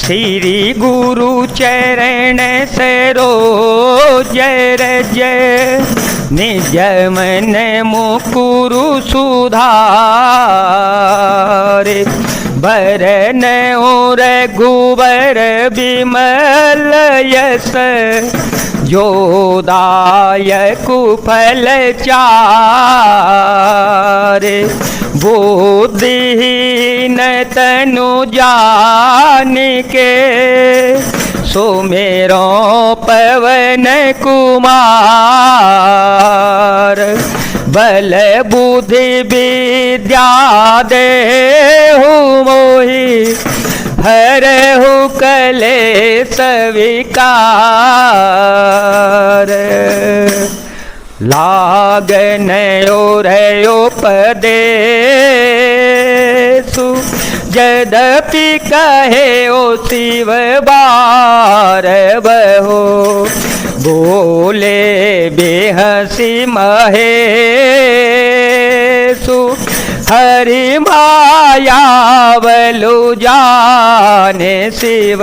श्री गुरु चरण सरो रज निज मन मुकुरु सुधारे बरन और गुबर विमल यस जोदायक फल चारे बुद्धिहीन तनु जान के सुमेरो पवन कुमार बल बुद्धि विद्या देहु मोहि हरहु कलेश विकार लागन और उपदेशु यद्यपि कहे ओ शिव बार बहो बोले बेहसी महेशु हरि माया बलु जाने शिव।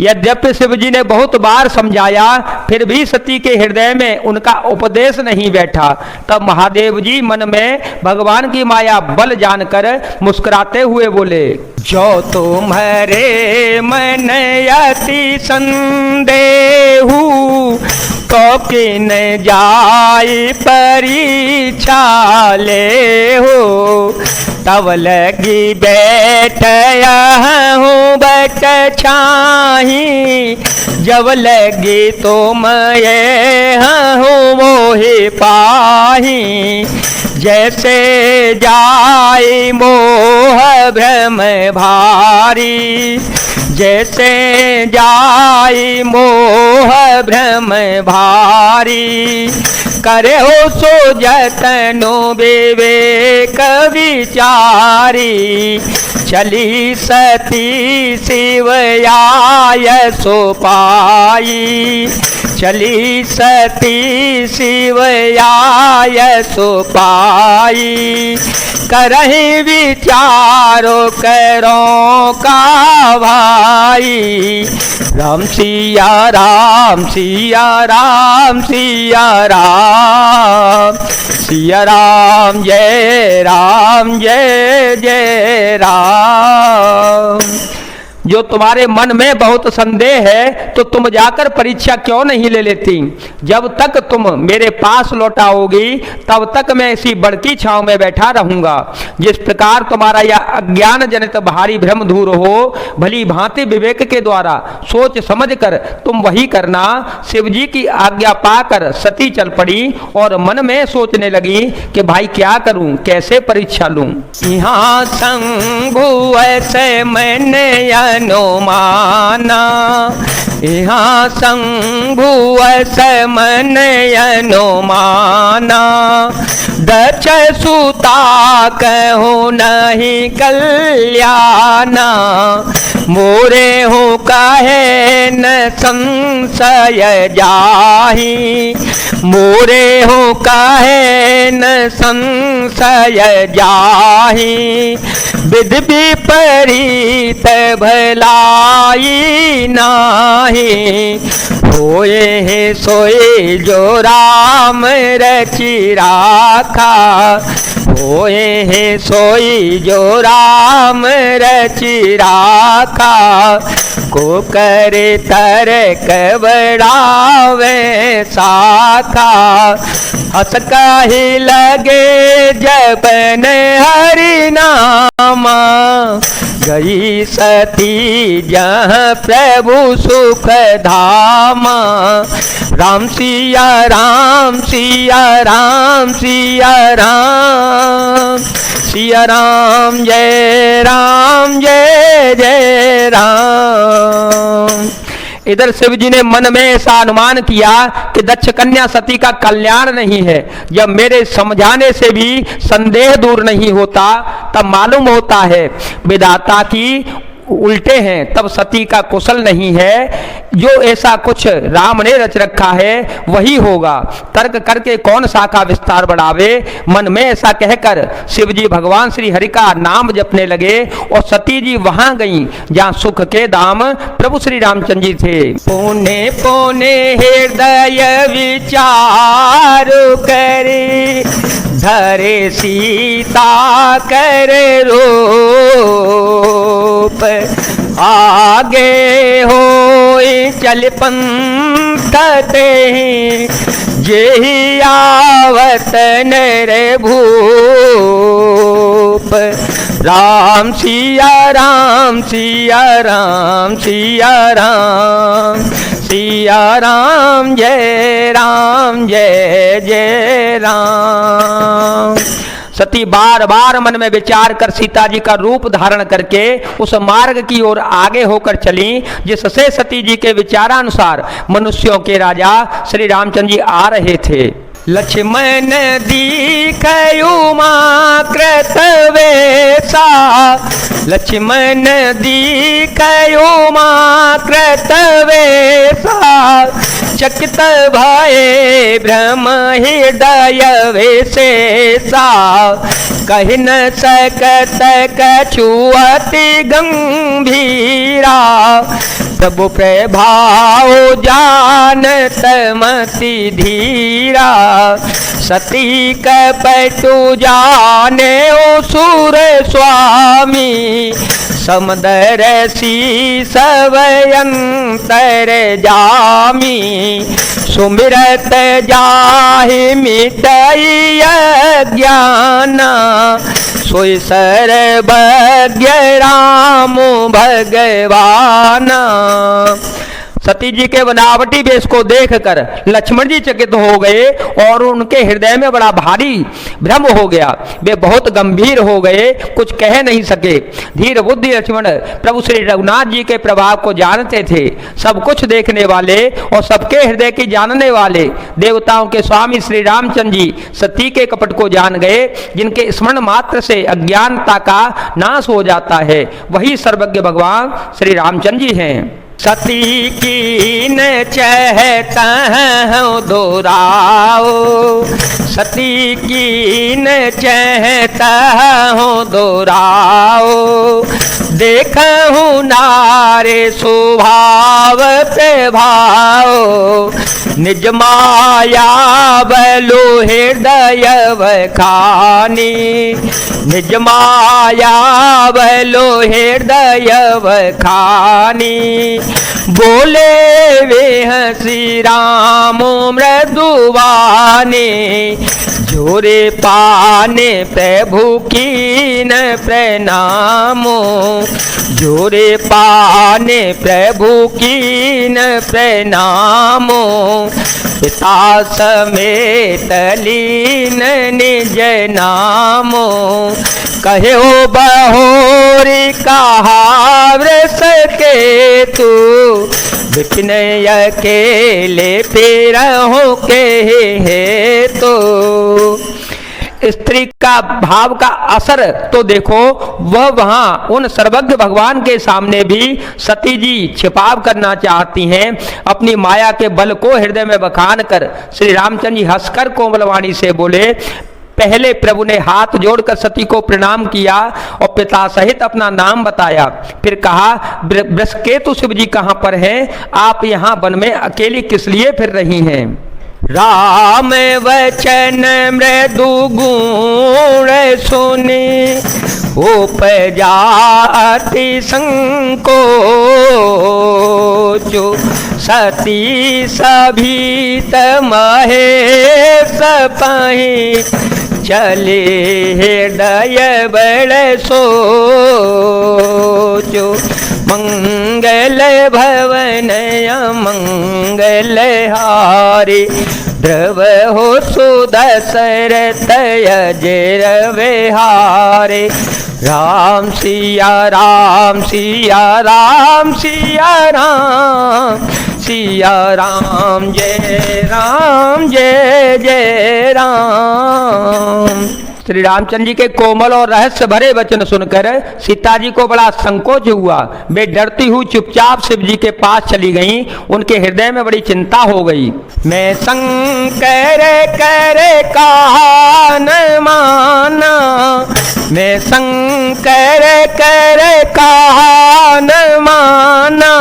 यद्यपि शिव जी ने बहुत बार समझाया फिर भी सती के हृदय में उनका उपदेश नहीं बैठा। तब महादेव जी मन में भगवान की माया बल जानकर मुस्कुराते हुए बोले, जो तुम्हारे मन अति संदेहु तो किन जाई परीक्षा ले हो तब लगी बैठ हूँ बट छाही जब लगी तो मैं हूँ मोहि पाही जैसे जाई मोह भ्रम भारी जैसे जाई मोह भ्रम भारी करे हो सो जतनो विवेक विचारी चली सती शिव आय सो पाई चली सती शिव आय सो पाई करहि विचारो करो का भाई राम सिया राम सिया राम सिया राम सिया राम जय जय राम। जो तुम्हारे मन में बहुत संदेह है तो तुम जाकर परीक्षा क्यों नहीं ले लेती। जब तक तुम मेरे पास लौटाओगी तब तक मैं इसी बड़की छांव में बैठा रहूंगा। जिस प्रकार तुम्हारा यह अज्ञान जनित भारी भ्रम दूर हो भली भांति विवेक के द्वारा सोच समझ कर तुम वही करना। शिव जी की आज्ञा पाकर सती चल पड़ी और मन में सोचने लगी कि भाई क्या करूं कैसे परीक्षा लूं। यहाँ शंभु ऐसे मैंने अनुमाना यहाँ शंभु समन अनुमाना दक्ष सुता कहूँ नहीं कल्याणा मोरे हूँ कहे न संशय जाही मोरे हूँ कहे न संशय जाही विधि विपरीत भलाई नाही होए है सोए जो राम रचि राखा होए है सोई जो राम रचि राखा को करे तरक बढ़ावे शाखा हस कही लगे जपन हरि नामा गई सती जहाँ प्रभु सुख धामा राम सिया राम सिया राम सिया राम सिया राम जय जय राम। इधर शिव जी ने मन में ऐसा अनुमान किया कि दक्ष कन्या सती का कल्याण नहीं है। जब मेरे समझाने से भी संदेह दूर नहीं होता तब मालूम होता है विधाता की उल्टे हैं, तब सती का कुशल नहीं है। जो ऐसा कुछ राम ने रच रखा है वही होगा। तर्क करके कौन शाखा विस्तार बढ़ावे। मन में ऐसा कहकर शिव जी भगवान श्री हरि का नाम जपने लगे और सती जी वहां गईं जहां सुख के दाम प्रभु श्री रामचंद्र जी थे। पुणे पुणे हृदय विचार करे, धरे सीता कर रूप, आगे हो चल पंथ ते, जेहि आवत नर भूप। राम सिया राम सिया राम सिया राम, सिया राम जय जय राम। सती बार बार मन में विचार कर सीता जी का रूप धारण करके उस मार्ग की ओर आगे होकर चली जिससे सती जी के विचारानुसार मनुष्यों के राजा श्री रामचंद्र जी आ रहे थे। लक्ष्मण दीखयु मां कृतवेषा, लक्ष्मण दीखयु मां कृतवेषा, चकित भये भ्रम हृदय विशेषा, कहि न सकत कछु अति गंभीरा, प्रभु प्रभाव जानत मति धीरा, सती कपटु जाने ओ सुर स्वामी, समदर शीस अंतर जामी, सुमिरत जाहि मिटई अज्ञाना, सोई सर्वज्ञ राम भगवाना। सती जी के बनावटी वेश को देखकर लक्ष्मण जी चकित हो गए और उनके हृदय में बड़ा भारी भ्रम हो गया। वे बहुत गंभीर हो गए, कुछ कह नहीं सके। धीर बुद्धि लक्ष्मण प्रभु श्री रघुनाथ जी के प्रभाव को जानते थे। सब कुछ देखने वाले और सबके हृदय की जानने वाले देवताओं के स्वामी श्री रामचंद्र जी सती के कपट को जान गए। जिनके स्मरण मात्र से अज्ञानता का नाश हो जाता है वही सर्वज्ञ भगवान श्री रामचंद्र जी हैं। सती कीन चहता हूँ दोराओ, सती कीन चहता हूँ दोराओ, देखूँ नारे स्वभाव प्रभाव, निज माया बलो हृदय खानी, निज माया बलो हृदय खानी, बोले वे हंसी राम मृदुवाने, जोरे पाने प्रभु कीन प्रणामो, जोरे पाने प्रभु कीन प्रणामो, पिता समेत लीन निज नामो, कहो बहोरी कहा व्रस के तू, विपिन अकेले पेरहों के है तो। स्त्री का भाव का असर तो देखो, वह वहां उन सर्वज्ञ भगवान के सामने भी सती जी छिपाव करना चाहती हैं। अपनी माया के बल को हृदय में बखान कर श्री रामचंद्र जी हंसकर कोमलवाणी से बोले। पहले प्रभु ने हाथ जोड़कर सती को प्रणाम किया और पिता सहित अपना नाम बताया। फिर कहा, वृषकेतु शिव जी कहाँ पर हैं? आप यहाँ वन में अकेली किस लिए फिर रही हैं? राम वचन मृदु गुण सुने, उपजा अति संकोचो, सती सभीत महेश पहि, चले हृदय बड़ सोचो, मंगल भवन मंगल हारे, ध्रुव हो सुदशरथ अजर विहारे, राम सिया राम सिया राम सिया राम, सिया राम जय जय राम। श्री रामचंद्र जी के कोमल और रहस्य भरे वचन सुनकर सीता जी को बड़ा संकोच हुआ। वे डरती हुई चुपचाप शिव जी के पास चली गईं। उनके हृदय में बड़ी चिंता हो गई। मैं शंकर कर कहा न माना, मैं शंकर कर कहा न माना,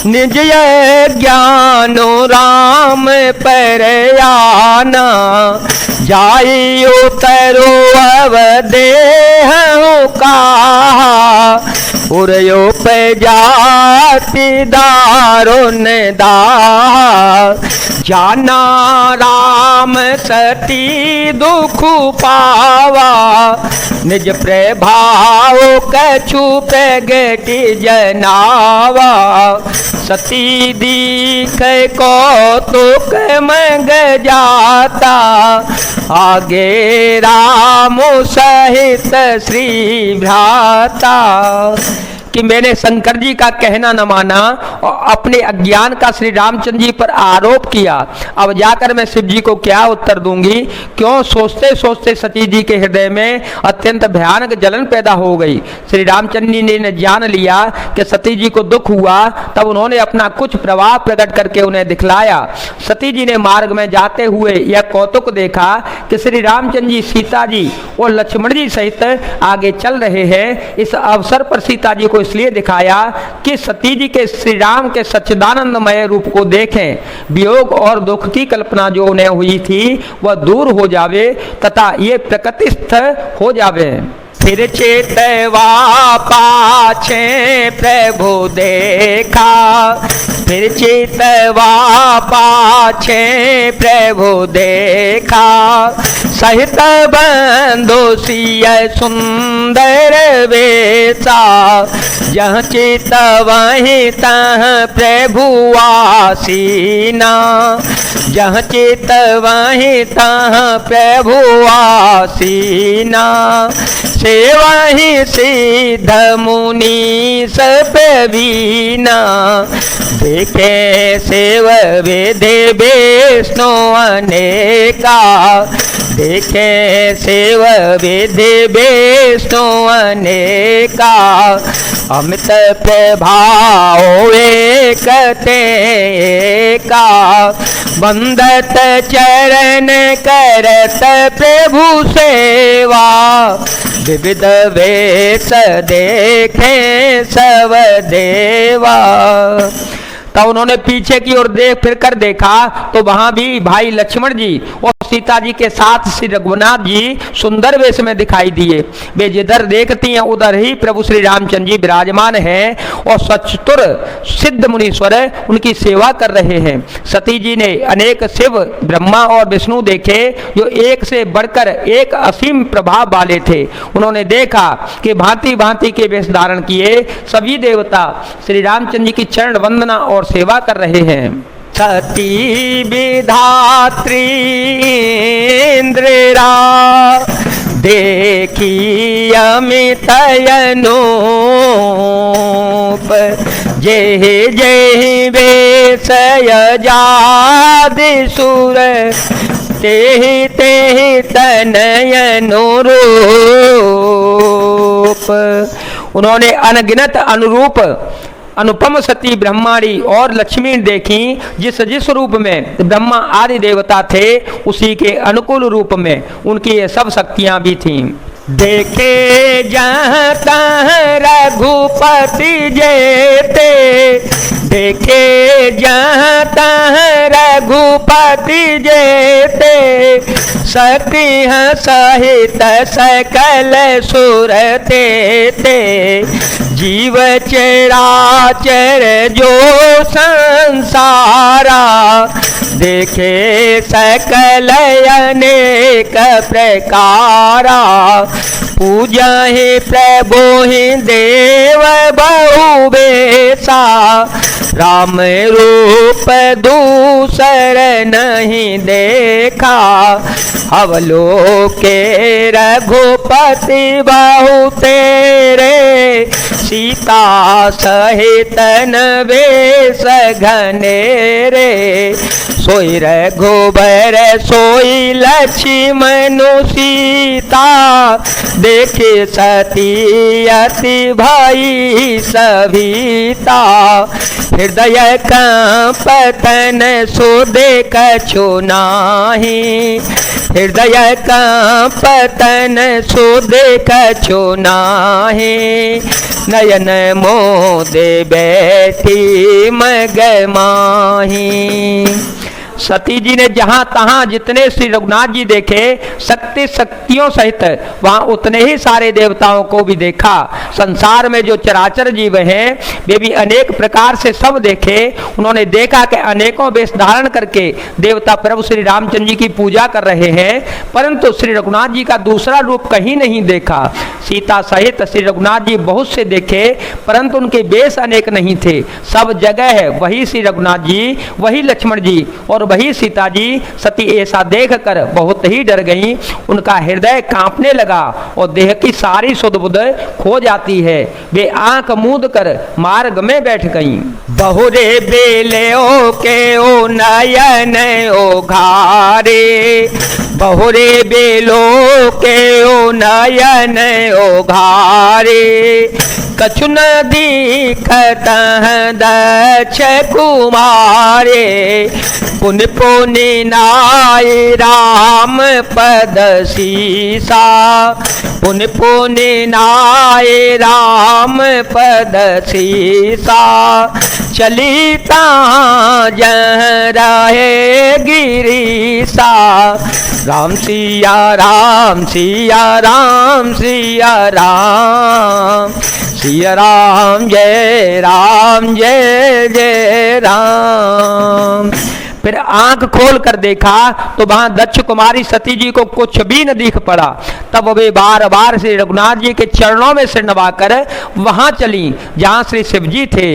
निज ज्ञानो राम पर आना, जाई उतरो अवदेह कहा, उरयो पे जाति दारुण दाह, जाना राम सती दुख पावा, निज प्रभाव कछु प्रगति जनावा, सती दीख कौतुक मंग जाता, आगे राम सहित श्री भ्राता। कि मैंने शंकर जी का कहना न माना और अपने अज्ञान का श्री रामचंद्र जी पर आरोप किया। अब जाकर मैं शिव जी को क्या उत्तर दूंगी? क्यों सोचते सोचते सती जी के हृदय में अत्यंत भयानक जलन पैदा हो गई। श्री रामचंद्र जी ने जान लिया कि सती जी को दुख हुआ, तब उन्होंने अपना कुछ प्रभाव प्रकट करके उन्हें दिखलाया। सती जी ने मार्ग में जाते हुए यह कौतुक देखा कि श्री रामचंद्र जी सीता जी और लक्ष्मण जी सहित आगे चल रहे हैं। इस अवसर पर सीता जी को इसलिए दिखाया कि सती जी के श्री राम के सच्चिदानंदमय रूप को देखें, वियोग और दुख की कल्पना जो उन्हें हुई थी वह दूर हो जावे तथा ये प्रकृतिस्थ हो जावे। फिर चेतवा पाछे प्रभु देखा, फिर चेतवा पाछे प्रभु देखा, सहित बंधु सिय सुंदर वेसा, जहाँ चित वहीं तह प्रभु आसीना, जहाँ चित वहीं तह प्रभु आसीना, सेवहि सिद्ध मुनि सब वीना, देखे सेव वेदे विष्णु अनेका, देखे सेव वेदे विष्णु अनेका, अमित प्रभाव एकते का, बंदत चरण करत प्रभु सेवा, विविध वेश देखे सब देवा। तब उन्होंने पीछे की ओर देख फिर कर देखा तो वहां भी भाई लक्ष्मण जी और सीता जी के साथ श्री रघुनाथ जी सुंदर वेश में दिखाई दिए। वे जिधर देखती हैं उधर ही प्रभु श्री रामचंद्र जी विराजमान हैं और सचतुर सिद्ध मुनीश्वर उनकी सेवा कर रहे हैं। सती जी ने अनेक शिव ब्रह्मा और विष्णु देखे जो एक से बढ़कर एक असीम प्रभाव वाले थे। उन्होंने देखा कि भांति भांति के वेश धारण किए सभी देवता श्री रामचंद्र जी की चरण वंदना और सेवा कर रहे हैं। सती विधात्री इंद्रा देखी अमित अनूप, जेहि जेहि वेशय जादि सुर, तेहि तेहि तनय अनुरूप। उन्होंने अनगिनत अनुरूप अनुपम सती ब्रह्माणी और लक्ष्मी देखी। जिस जिस रूप में ब्रह्मा आदि देवता थे उसी के अनुकूल रूप में उनकी ये सब शक्तियां भी थीं। देखे जहाँ तहाँ रघुपति जेते, देखे जहाँ तहाँ रघुपति जेते, सती सहित सकल सुर ते, जीव चराचर जो संसारा, देखे सकल अनेक प्रकारा, पूजा ही प्रभु ही देव बहु बेसा, राम रूप दूसर नहीं देखा, अवलोके रघुपति बहु तेरे, सीता सहित वेश घनेरे, सोई रघुबर सोई लक्ष्मण सीता, देखे सती अति भई सविता। हृदय कंपतन सो देख कछु नाही, हृदय कंपतन सो देख कछु नाही। नयन मोदे बैठी मग माही। सती जी ने जहां तहां जितने श्री रघुनाथ जी देखे शक्ति शक्तियों सहित, वहां उतने ही सारे देवताओं को भी देखा। संसार में जो चराचर जीव हैं वे भी अनेक प्रकार से सब देखे। उन्होंने देखा कि अनेकों वेश धारण करके देवता प्रभु श्री रामचंद्र जी की पूजा कर रहे हैं, परंतु श्री रघुनाथ जी का दूसरा रूप कहीं नहीं देखा। सीता सहित श्री रघुनाथ जी बहुत से देखे, परंतु उनके वेश अनेक नहीं थे। सब जगह है वही श्री रघुनाथ जी, वही लक्ष्मण जी और वही सीता जी। सती ऐसा देखकर बहुत ही डर गई, उनका हृदय कांपने लगा और देह की सारी सुध बुध खो जाती है। वे आंख मूंद कर मार्ग में बैठ गईं। बहुरे बेले ओ के ओ नयन ओ घारे, बहुरे बेलो के ओ नयन ओ घारे। कछु न दिखत दक्ष कुमारे, पुन पुनि नाय राम पद सीसा, पुन पुनि नाय राम पद सीसा। चलिता जह रहे गिरीसा, राम सिया राम सिया राम सिया राम, सिया राम जय जय राम। फिर आंख खोल कर देखा तो वहां दक्ष कुमारी सती जी को कुछ भी न दिख पड़ा। तब वे बार बार श्री रघुनाथ जी के चरणों में सिर नवाकर वहां चली जहां श्री शिव जी थे।